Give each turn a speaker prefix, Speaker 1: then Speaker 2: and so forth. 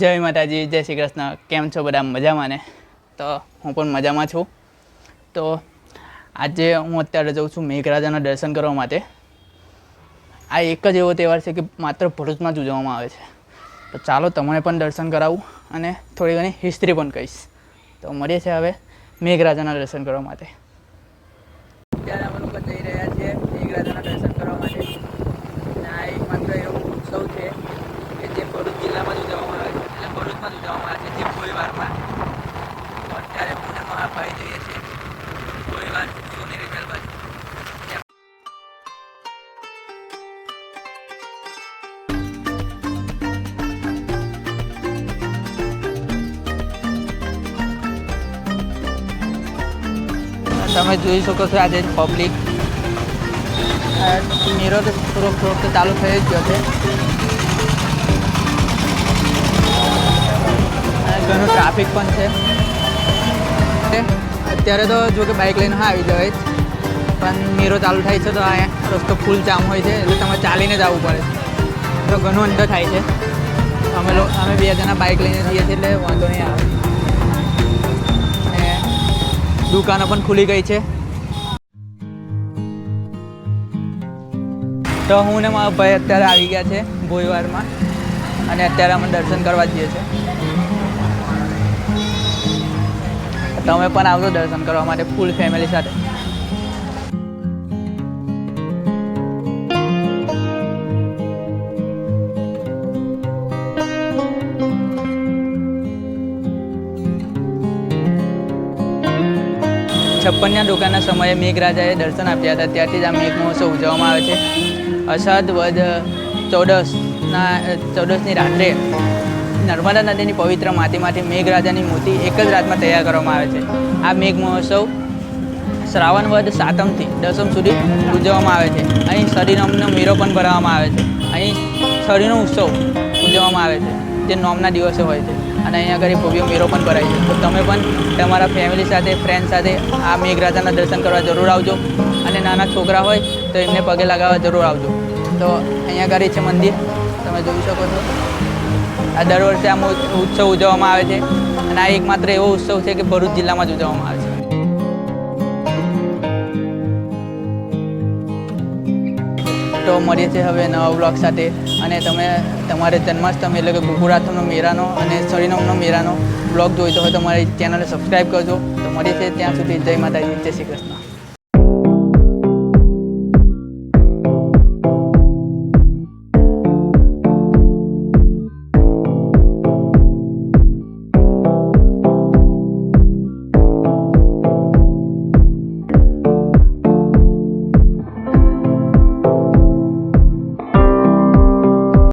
Speaker 1: જય માતાજી, જય શ્રી કૃષ્ણ. કેમ છો બધા? મજામાં ને? તો હું પણ મજામાં છું. તો આજે હું અત્યારે જઉં છું મેઘરાજાના દર્શન કરવા માટે. આ એક જ એવો તહેવાર છે કે માત્ર ભરૂચમાં જ ઉજવવામાં આવે છે. તો ચાલો તમને પણ દર્શન કરાવું અને થોડી ઘણી હિસ્ટ્રી પણ કહીશ. તો મળીએ છીએ હવે મેઘરાજાના દર્શન કરવા માટે. અત્યારે અમે લોકો જઈ રહ્યા છીએ મેઘરાજાના દર્શન કરવા માટે. આ એક માત્ર એવો ઉત્સવ છે કે જે ભરૂચ જિલ્લામાં જ ઉજવવામાં આવે છે, એટલે ભરૂચમાં જ ઉજવવામાં આવે છે, જે ભોયવારમાં. તો અત્યારે હું મારા ભાઈ જઈએ છીએ ભોયવાર સોનેરી મહેલ બાજુ. તમે જોઈ શકો છો આજે પબ્લિક મેરો તો થોડોક તો ચાલુ થઈ જ ગયો છે. ઘણું ટ્રાફિક પણ છે અત્યારે. તો જો કે બાઇક લઈને આવી જવાય જ, પણ મેરો ચાલુ થાય છે તો અહીંયા રસ્તો ફૂલ જામ હોય છે, એટલે તમારે ચાલીને જ આવવું પડે. તો ઘણું અંદર થાય છે. અમે બે જણા બાઇક લઈને જઈએ છીએ એટલે વાંધો નહીં આવે. અને દુકાનો પણ ખુલી ગઈ છે. તો હું ને મારા ભાઈ અત્યારે આવી ગયા છે ભોયવારમાં, અને અત્યારે અમે દર્શન કરવા જઈએ છીએ. તમે પણ આવજો દર્શન કરવા માટે ફૂલ ફેમિલી સાથે. છપ્પનના દુકાનના સમયે મેઘરાજાએ દર્શન આપ્યા હતા, ત્યારથી જ આ મેઘ મહોત્સવ ઉજવવામાં આવે છે. અષાઢ વદ ચૌદસની રાત્રે નર્મદા નદીની પવિત્ર માટીમાંથી મેઘરાજાની મૂર્તિ એક જ રાતમાં તૈયાર કરવામાં આવે છે. આ મેઘ મહોત્સવ શ્રાવણ વદ સાતમથી દસમ સુધી ઉજવવામાં આવે છે. અહીં સરીનોમનો મેળો પણ ભરવામાં આવે છે. અહીં સરીનો ઉત્સવ ઉજવવામાં આવે છે, જે નોમના દિવસે હોય છે. અને અહીંયા આગળ ભવ્ય મેળો પણ ભરાય છે. તો તમે પણ તમારા ફેમિલી સાથે, ફ્રેન્ડ સાથે આ મેઘરાજાના દર્શન કરવા જરૂર આવજો. અને નાના છોકરા હોય તો એમને પગે લગાવવા જરૂર આવજો. તો અહીંયા આગળ છે મંદિર, તમે જોઈ શકો છો. આ દર વર્ષે આ ઉત્સવ ઉજવવામાં આવે છે, અને આ એકમાત્ર એવો ઉત્સવ છે કે ભરૂચ જિલ્લામાં જ ઉજવવામાં આવે છે. તો મળીએ છીએ હવે નવા બ્લોગ સાથે. અને તમે તમારે જન્માષ્ટમી એટલે કે ગોકુળાષ્ટમીનો મેળાનો અને સરીનોમનો મેળાનો બ્લોગ જોઈતો હોય તો મારી ચેનલને સબસ્ક્રાઈબ કરજો. તો મળીએ છીએ ત્યાં સુધી. જય માતાજી, જય શ્રી કૃષ્ણ.